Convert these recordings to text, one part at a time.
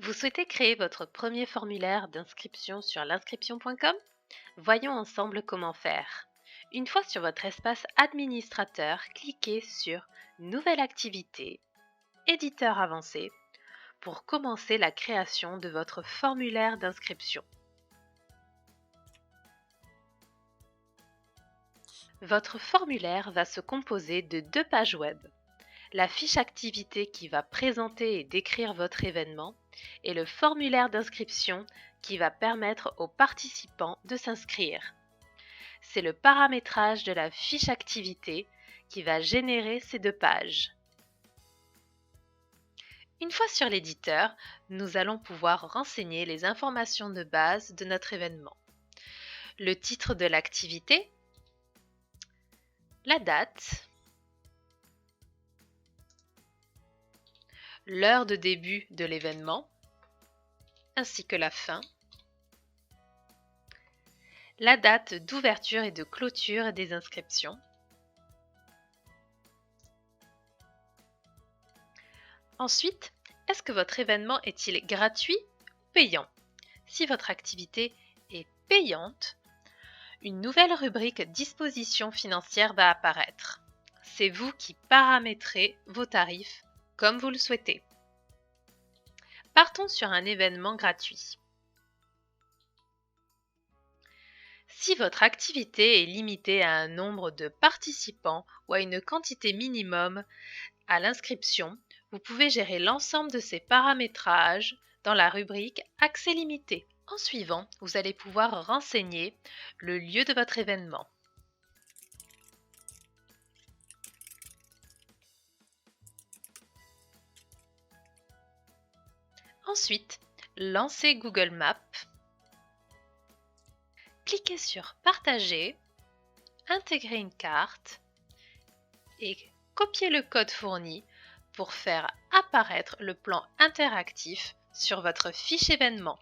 Vous souhaitez créer votre premier formulaire d'inscription sur l'inscription.com? Voyons ensemble comment faire. Une fois sur votre espace administrateur, cliquez sur Nouvelle activité, Éditeur avancé pour commencer la création de votre formulaire d'inscription. Votre formulaire va se composer de 2 pages web. La fiche activité qui va présenter et décrire votre événement et le formulaire d'inscription qui va permettre aux participants de s'inscrire. C'est le paramétrage de la fiche activité qui va générer ces 2 pages. Une fois sur l'éditeur, nous allons pouvoir renseigner les informations de base de notre événement. Le titre de l'activité, la date, l'heure de début de l'événement, ainsi que la fin, la date d'ouverture et de clôture des inscriptions, ensuite, est-ce que votre événement est-il gratuit ou payant? Si votre activité est payante, une nouvelle rubrique dispositions financières va apparaître. C'est vous qui paramétrez vos tarifs comme vous le souhaitez. Partons sur un événement gratuit. Si votre activité est limitée à un nombre de participants ou à une quantité minimum à l'inscription, vous pouvez gérer l'ensemble de ces paramétrages dans la rubrique Accès limité. En suivant, vous allez pouvoir renseigner le lieu de votre événement. Ensuite, lancez Google Maps. Cliquez sur Partager, intégrer une carte et copiez le code fourni pour faire apparaître le plan interactif sur votre fiche événement.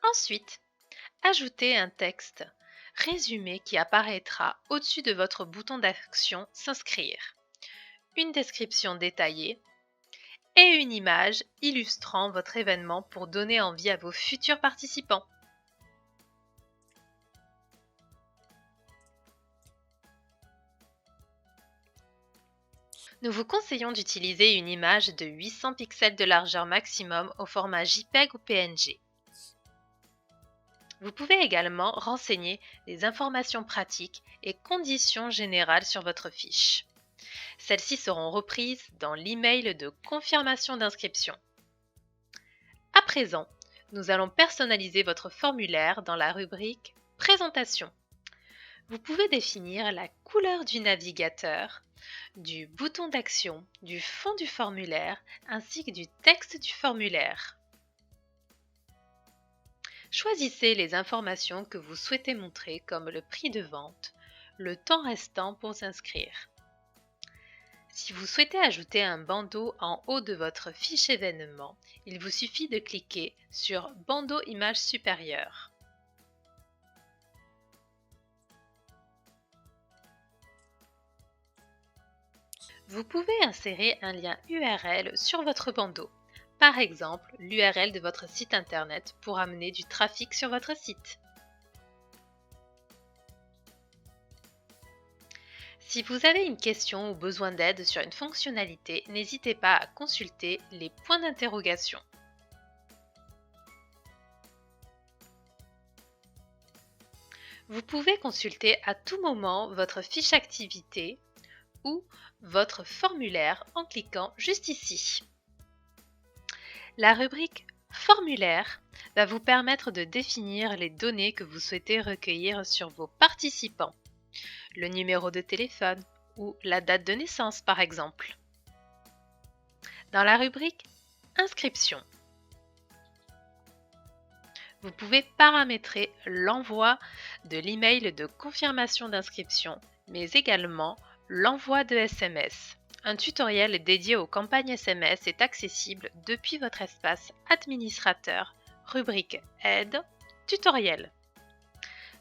Ensuite, ajoutez un texte résumé qui apparaîtra au-dessus de votre bouton d'action S'inscrire, une description détaillée et une image illustrant votre événement pour donner envie à vos futurs participants. Nous vous conseillons d'utiliser une image de 800 pixels de largeur maximum au format JPEG ou PNG. Vous pouvez également renseigner les informations pratiques et conditions générales sur votre fiche. Celles-ci seront reprises dans l'email de confirmation d'inscription. À présent, nous allons personnaliser votre formulaire dans la rubrique Présentation. Vous pouvez définir la couleur du navigateur, du bouton d'action, du fond du formulaire ainsi que du texte du formulaire. Choisissez les informations que vous souhaitez montrer comme le prix de vente, le temps restant pour s'inscrire. Si vous souhaitez ajouter un bandeau en haut de votre fiche événement, il vous suffit de cliquer sur Bandeau image supérieure. Vous pouvez insérer un lien URL sur votre bandeau, par exemple l'URL de votre site internet pour amener du trafic sur votre site. Si vous avez une question ou besoin d'aide sur une fonctionnalité, n'hésitez pas à consulter les points d'interrogation. Vous pouvez consulter à tout moment votre fiche activité ou votre formulaire en cliquant juste ici. La rubrique Formulaire va vous permettre de définir les données que vous souhaitez recueillir sur vos participants, le numéro de téléphone ou la date de naissance par exemple. Dans la rubrique Inscription, vous pouvez paramétrer l'envoi de l'email de confirmation d'inscription, mais également l'envoi de SMS. Un tutoriel dédié aux campagnes SMS est accessible depuis votre espace administrateur, rubrique Aide, Tutoriel.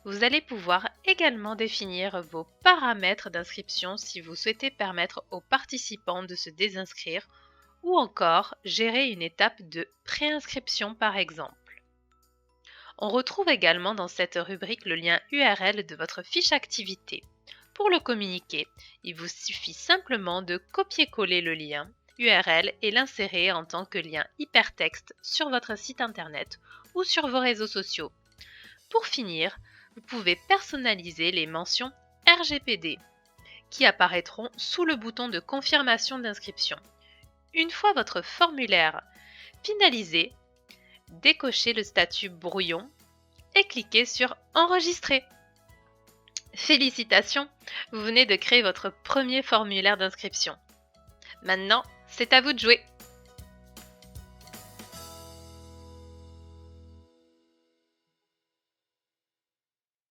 Vous allez pouvoir également définir vos paramètres d'inscription si vous souhaitez permettre aux participants de se désinscrire ou encore gérer une étape de préinscription par exemple. On retrouve également dans cette rubrique le lien URL de votre fiche activité. Pour le communiquer, il vous suffit simplement de copier-coller le lien URL et l'insérer en tant que lien hypertexte sur votre site internet ou sur vos réseaux sociaux. Pour finir, vous pouvez personnaliser les mentions RGPD qui apparaîtront sous le bouton de confirmation d'inscription. Une fois votre formulaire finalisé, décochez le statut brouillon et cliquez sur Enregistrer. Félicitations, vous venez de créer votre premier formulaire d'inscription. Maintenant, c'est à vous de jouer.